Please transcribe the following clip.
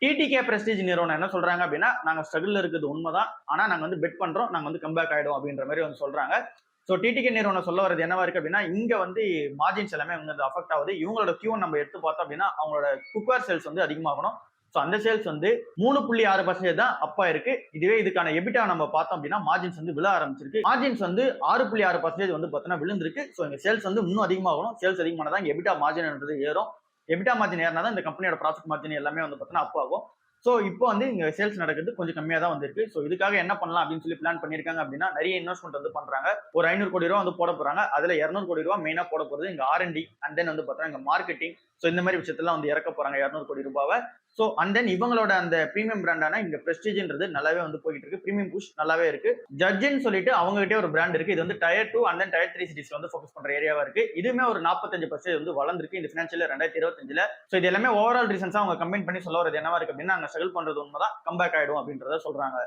TTK prestige நிறுவனம் என்ன சொல்றாங்க அப்படின்னா, நாங்க ஸ்ட்ரகிள்ல இருக்குது உண்மைதான். ஆனா நாங்க வந்து பெட் பண்றோம். நாங்க வந்து கம்பேக் ஆயிடும் அப்படின்ற மாதிரி வந்து சொல்றாங்க. ஸோ டிடிகே நிறுவனம் சொல்ல வரது என்னவா இருக்கு அப்படின்னா, இங்க வந்து மார்ஜின்ஸ் எல்லாமே வந்து அஃபெக்ட் ஆகுது. இவங்களோட Q1 நம்ம எடுத்து பார்த்தோம் அப்படின்னா, அவங்களோட குக்வேர் சேல்ஸ் வந்து அதிகமாகணும். ஸோ அந்த சேல்ஸ் வந்து 3.6% தான் அப் ஆயிருக்கு. இதுவே இதுக்கான எபிட்டா நம்ம பார்த்தோம் அப்படின்னா, மார்ஜின்ஸ் வந்து விழ ஆரம்பிச்சிருக்கு. மார்ஜின்ஸ் வந்து 6.6% வந்து பார்த்தீங்கன்னா விழுந்திருக்கு. ஸோ இங்க சேல்ஸ் வந்து இன்னும் அதிகமாகணும். சேல்ஸ் அதிகமானதான் இங்க எபிட்டா மார்ஜின்ன்றது ஏறும். எபிட்டா மார்ஜின் ஏறினா தான் இந்த கம்பெனியோட ப்ராஃபிட் மார்ஜின் எல்லாமே வந்து பார்த்தீங்கன்னா அப் ஆகும். ஸோ இப்போ வந்து இங்க சேல்ஸ் நடக்குது கொஞ்சம் கம்மியா தான் வந்திருக்கு. ஸோ இதுக்காக என்ன பண்ணலாம் அப்படின்னு சொல்லி பிளான் பண்ணியிருக்காங்க அப்படின்னா, நிறைய இன்வெஸ்ட்மெண்ட் வந்து பண்றாங்க. ஒரு 500 கோடி ரூபா வந்து போட போறாங்க. அதுல 200 கோடி ரூபா மெயினா போட போறது இங்க R&D அண்ட் தென் வந்து பார்த்தீங்கன்னா இங்க மார்க்கெட்டிங். ஸோ இந்த மாதிரி விஷயத்தெல்லாம் வந்து இறக்க போறாங்க 200 கோடி ரூபாவை. ஸோ அண்ட் தென் இவங்களோட அந்த பிரீமியம் பிராண்டான இங்க பிரஸ்டீஜ்ன்றது நல்லாவே வந்து போயிட்டு இருக்கு. பிரீமியம் புஷ் நல்லாவே இருக்கு. ஜட்ஜ்னு சொல்லிட்டு அவங்க கிட்டே ஒரு பிராண்ட் இருக்கு. இது வந்து டயர் 2 அண்ட் தென் டயர் 3 சிட்டிஸ்ல வந்து ஃபோக்கஸ் பண்ற ஏரியாவா இருக்கு. இதுவுமே ஒரு 45% வந்து வளர்ந்திருக்கு இந்த பினான்சியல் 2025ல. ஸோ இது எல்லாமே ஓவரால் ரீசன்ஸா அவங்க கம்பைன் பண்ணி சொல்ல வரது என்னவா இருக்கு அப்படின்னா, நாங்க ஸ்ட்ரகிள் பண்றது உண்மைதான், கம்பேக் ஆயிடும் அப்படின்றத சொல்றாங்க.